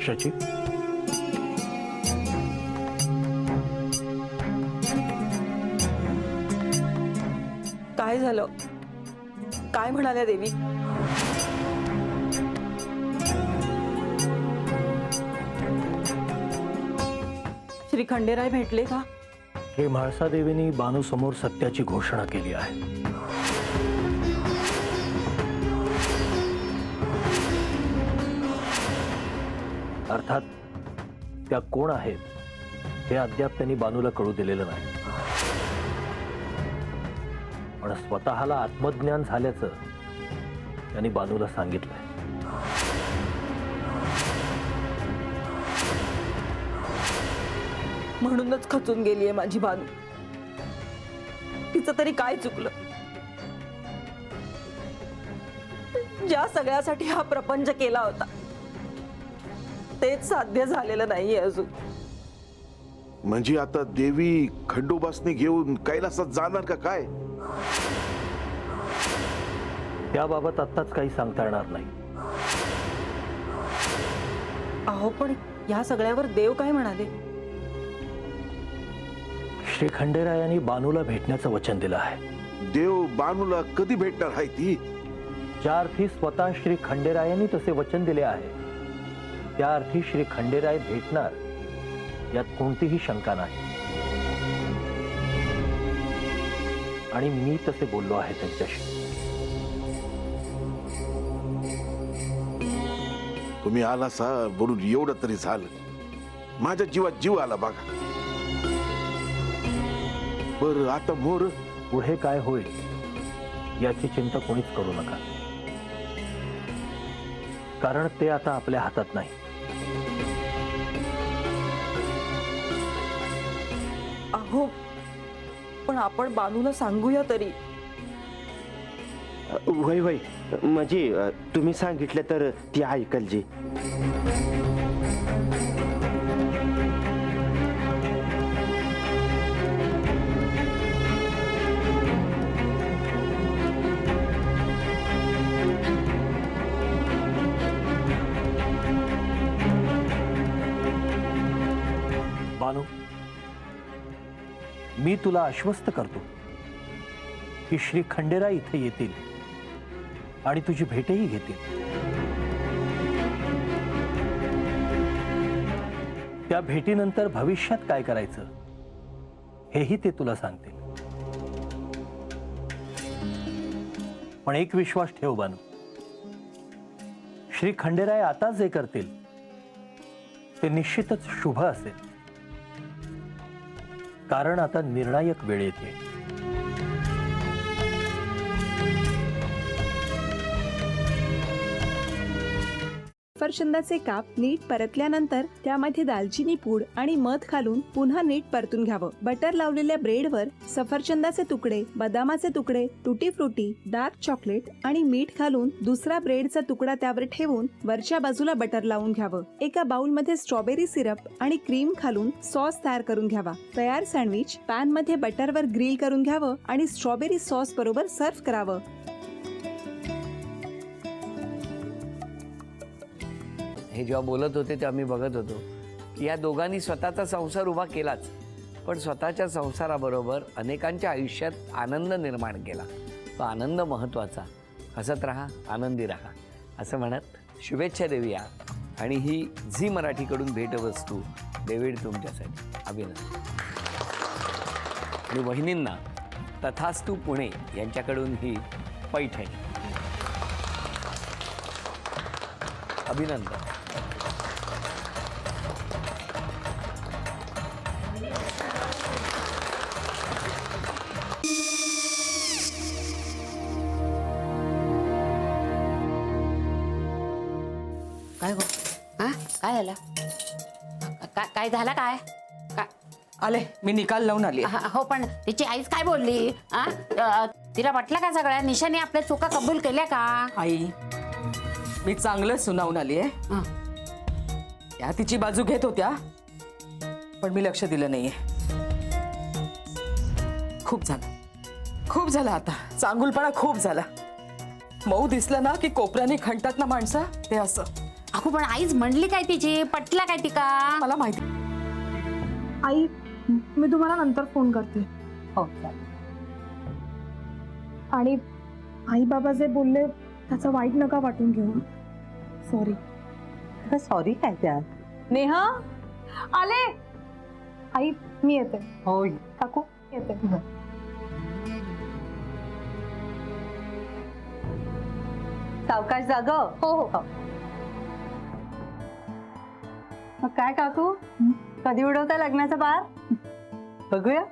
कशाची? काय झालं? काय म्हणाल्या देवी? श्री खंडेराय भेटले का? हे म्हाळसा देवीने बानू समोर सत्याची घोषणा केली आहे. अर्थात त्या कोण आहेत हे अद्याप त्यांनी बानूला कळू दिलेलं नाही, पण स्वतःला आत्मज्ञान झाल्याचं त्यांनी बानूला सांगितलंय. म्हणूनच खचून गेलीये माझी बानू. तिचं तरी काय चुकलं? ज्या सगळ्यासाठी हा प्रपंच केला होता तेच साध्य झालेलं नाहीये अजून. म्हणजे आता देवी खंडोबासनी घेऊन कैलासात जाणार का काय? त्याबाबत आत्ताच काही सांगता येणार नाही. अहो पण या सगळ्यावर देव काय म्हणाले? श्री खंडेरायांनी बानूला भेटण्याचं वचन दिलं आहे. देव बानूला कधी भेटणार आहे ती? ज्या अर्थी स्वतः श्री खंडेरायांनी तसे वचन दिले आहे त्या अर्थी श्री खंडेराय भेटणार यात कोणतीही शंका नाही. आणि मी तसे बोललो आहे त्यांच्याशी. तुम्ही आलासा बोलून एवढं तरी झालं. माझ्या जीवात जीव आला बघा. बर आता मोर पुढे काय होईल याची चिंता कोणीच करू नका, कारण ते आता आपल्या हातात नाही. अहो पण आपण बानूला सांगूया तरी. वय वय म्हणजे तुम्ही सांगितलं तर ती ऐकल जी. बानू, मी तुला आश्वस्त करतो की श्री खंडेराय इथे येतील आणि तुझी भेटही घेतील. त्या भेटीनंतर भविष्यात काय करायचं हेही ते तुला सांगतील. पण एक विश्वास ठेव बानू, श्री खंडेराय आता जे करतील ते निश्चितच शुभ असेल, कारण आता निर्णायक वेळ येते. सफरचंदाचे काप नीट परतल्यानंतर त्यामध्ये दालचिनी पूड आणि मध घालून पुन्हा नीट परतून घ्यावं. बटर लावलेल्या ब्रेडवर सफरचंदाचे तुकडे, बदामाचे तुकडे, टुटी फ्रुटी, डार्क चॉकलेट आणि मीठ घालून दुसरा ब्रेडचा तुकडा त्यावर ठेवून वरच्या बाजूला बटर लावून घ्यावं. एका बाउलमध्ये स्ट्रॉबेरी सिरप आणि क्रीम घालून सॉस तयार करून घ्यावा. तयार सँडविच पॅन मध्ये बटरवर ग्रिल करून घ्यावं आणि स्ट्रॉबेरी सॉस बरोबर सर्व्ह करावं. हे जेव्हा बोलत होते तेव्हा मी बघत होतो की या दोघांनी स्वतःचा संसार उभा केलाच, पण स्वतःच्या संसाराबरोबर अनेकांच्या आयुष्यात आनंद निर्माण केला. तो आनंद महत्त्वाचा. हसत राहा, आनंदी राहा असं म्हणत शुभेच्छा देऊया. आणि ही झी मराठीकडून भेटवस्तू डेव्हिड तुमच्यासाठी. अभिनंदन. आणि वहिनींना तथास्तू पुणे यांच्याकडून ही पैठणी. अभिनंदन. काय गो? हा काय झालं? काय झालं? काय आले, मी निकाल लावून आली. हो पण तिची आईच काय बोलली? तिला वाटलं का सगळ्या निशाने आपल्या चुका कबूल केल्या का? आई, मी चांगलं सुनावून आली आहे. त्या तिची बाजू घेत होत्या पण मी लक्ष दिलं नाहीये. खूप झालं आता. चांगुलपणा खूप झाला. मऊ दिसलं ना की कोपऱ्याने खणतात ना माणसं, ते असं. अगो पण आईच म्हणली काय तिची, पटला काय तिका? मला माहिती. आई मी तुम्हाला नंतर फोन करते. हो आणि आई बाबा जे बोलले त्याचं वाईट नका वाटून घेऊ. सॉरी. सॉरी काय त्या? नेहा आले. आई मी येते. हो काकू येते. सावकाश जाग. हो हो. मग काय काकू, कधी उडवता लग्नाचा बार? बघूया.